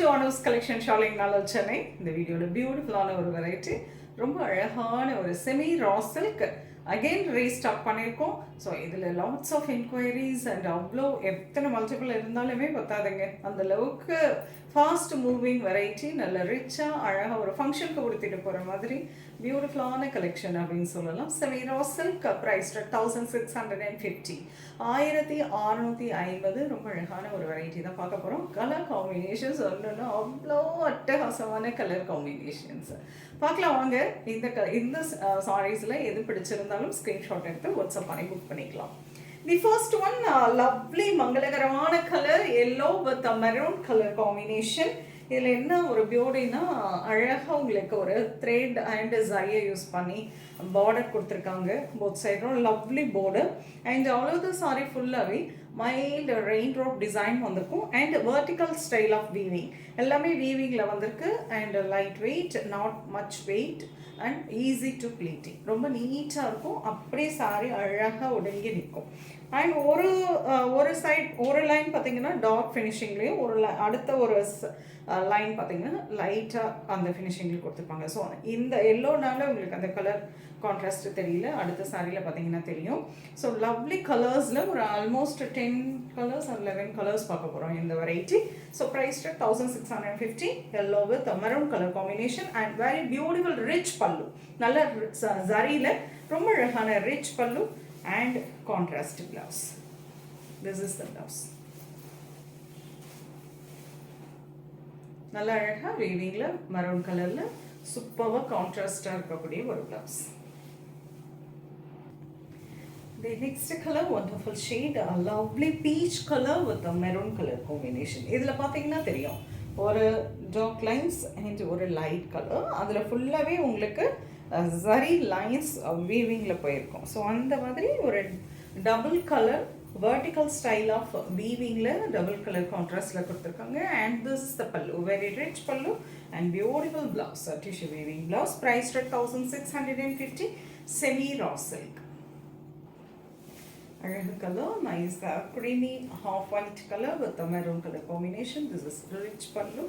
to Anu's collection Shaling Nalal Chennai. இந்த வீடியோல பியூட்டிஃபுல்லான ஒரு வெரைட்டி, ரொம்ப அழகான ஒரு semi raw silk again restock பண்ணியிருக்கோம். ஸோ இதில் லாட்ஸ் ஆஃப் என்கொயரிஸ் அண்ட் அவ்வளோ எத்தனை மல்டிபிள் இருந்தாலுமே பத்தாதுங்க. அந்த அளவுக்கு ஃபாஸ்ட் மூவிங் வெரைட்டி, நல்ல ரிச்சாக அழகாக ஒரு ஃபங்க்ஷனுக்கு கொடுத்துட்டு போகிற மாதிரி பியூட்டிஃபுல்லான கலெக்ஷன் அப்படின்னு சொல்லலாம். Semi raw silk price 1650, 1650. ரொம்ப அழகான ஒரு வெரைட்டி தான் பார்க்க போகிறோம். கலர் காம்பினேஷன்ஸ் ஒன்றுன்னா அவ்வளோ அட்டகாசமான கலர் காம்பினேஷன்ஸ் பார்க்கலாம் வாங்க. இந்த சாரீஸில் எது பிடிச்சிருந்தாலும் ஸ்க்ரீன்ஷாட் எடுத்து வாட்ஸ்அப் பண்ணி புக் பண்ணிக்கலாம். The first one, lovely மங்களகரமான colour yellow with maroon colour combination. இதில் என்ன ஒரு பியூட்டினா, அழகாக உங்களுக்கு ஒரு த்ரெட் அண்ட் ஜரியை யூஸ் பண்ணி பார்டர் கொடுத்துருக்காங்க. போத் சைடும் lovely border and all over the sari ஃபுல்லாகவே மைல்டு ரெயின் ட்ராப் டிசைன் வந்திருக்கும் and vertical style of weaving. எல்லாமே வீவிங்கில் வந்திருக்கு and light weight, not much weight and easy to pleating. ரொம்ப நீட்டாக இருக்கும், அப்படியே சாரி அழகாக ஒடுங்கி நிற்கும். அண்ட் ஒரு சைட் ஒரு லைன் பார்த்தீங்கன்னா டார்க் ஃபினிஷிங்லேயும், அடுத்த ஒரு லைன் பார்த்தீங்கன்னா லைட்டாக அந்த ஃபினிஷிங்கில் கொடுத்துருப்பாங்க. ஸோ இந்த எல்லோனால உங்களுக்கு அந்த கலர் கான்ட்ராஸ்ட் தெரியல, அடுத்த சாரியில் பார்த்தீங்கன்னா தெரியும். ஸோ லவ்லி கலர்ஸில் ஒரு ஆல்மோஸ்ட் 10 கலர்ஸ் ஆர் 11 கலர்ஸ் பார்க்க போகிறோம் இந்த variety. So price 1650, yellow with maroon colour combination and very beautiful rich pallu. நல்ல ஜரியில் ரொம்ப அழகான ரிச் பல்லு and contrast blouse. This is the blouse. நல்ல அழகா வீவிங்ல மெரூன் கலர்ல சூப்பர்வா கான்ட்ராஸ்டா இருக்கக்கூடிய ஒரு blouse. The next color, wonderful shade, a lovely peach color with a maroon color combination. இதுல பாத்தீங்கன்னா தெரியும், ஒரு டார்க் லைன்ஸ் அண்ட் ஒரு லைட் கலர். அதுல ஃபுல்லாவே உங்களுக்கு ஜரி லைன்ஸ் வீவிங்கில் போயிருக்கும். ஸோ அந்த மாதிரி ஒரு double colour vertical style of வீவிங்கில் டபுள் கலர் கான்ட்ராஸ்டில் கொடுத்துருக்காங்க. And this is the pallu, very rich pallu and beautiful blouse, tissue weaving blouse. Price 1650, semi raw silk. அழகு colour, nice creamy half white color with a maroon color combination. This is rich pallu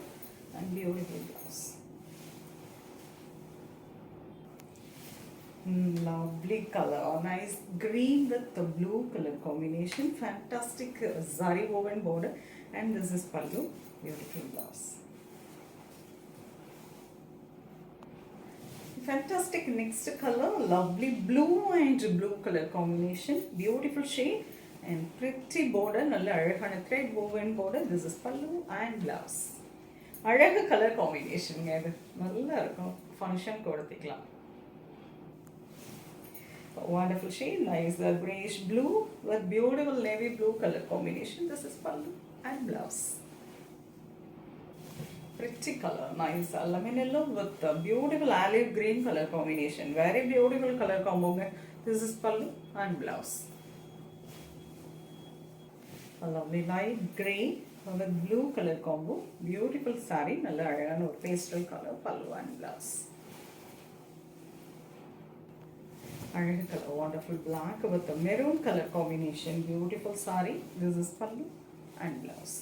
and beautiful blouse. Lovely color, nice green with the blue color combination. Fantastic zari woven border and this is pallu, beautiful blouse. Fantastic next color, lovely blue and blue color combination, beautiful shade and pretty border, nalla azhagana thread woven border. This is pallu and blouse. Azhaga color combination ga idu nalla irukum, function kodutikalam. Wonderful shade, nice grayish blue with beautiful navy blue color combination. This is pallu and blouse. Pretty color, nice lemon yellow with beautiful olive green color combination. Very beautiful color combo. This is pallu and blouse. A lovely light grey with blue color combo. Beautiful saree, nalla azhagana or pastel color pallu and blouse. Azhaga color, wonderful black with the maroon color combination. Beautiful saree. This is pallu and blouse.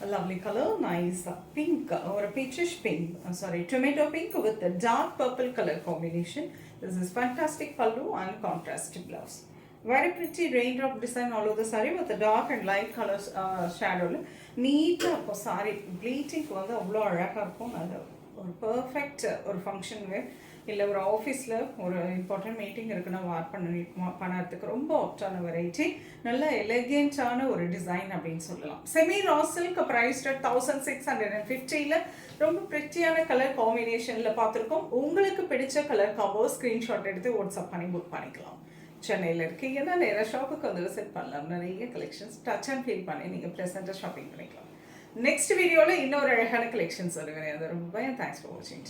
A lovely color, nice pink or a peachish pink. Tomato pink with the dark purple color combination. This is fantastic pallu and contrast blouse. Very pretty raindrop design all over the saree with the dark and light colors shadow. Neat saree bleating வந்து அவ்வளோ அழகாக இருக்கும். அது ஒரு perfect ஒரு function வேர், இல்லை ஒரு ஆஃபீஸில் ஒரு இம்பார்ட்டன்ட் மீட்டிங் இருக்குன்னா பண்ணுறதுக்கு ரொம்ப ஆப்டான வெரைட்டி. நல்ல எலகென்ட்டான ஒரு டிசைன் அப்படின்னு சொல்லலாம். Semi raw silk price 1650. ரொம்ப பிரிட்டியான கலர் காம்பினேஷனில் பார்த்துருக்கோம். உங்களுக்கு பிடிச்ச கலர் காம்போ ஸ்க்ரீன்ஷாட் எடுத்து வாட்ஸ்அப் பண்ணி புக் பண்ணிக்கலாம். சென்னையில் இருக்கீங்கன்னா நேராக ஷாப்புக்கு வந்து விசிட் பண்ணலாம். நிறைய கலெக்ஷன்ஸ் டச் அண்ட் ஃபீல் பண்ணி நீங்கள் ப்ரெசென்ட்டாக ஷாப்பிங் பண்ணிக்கலாம். நெக்ஸ்ட் வீடியோவில் இன்னொரு அழகான கலெக்ஷன்ஸ் வருவேன். அது ரொம்ப தேங்க்ஸ் ஃபார் வாட்சிங்.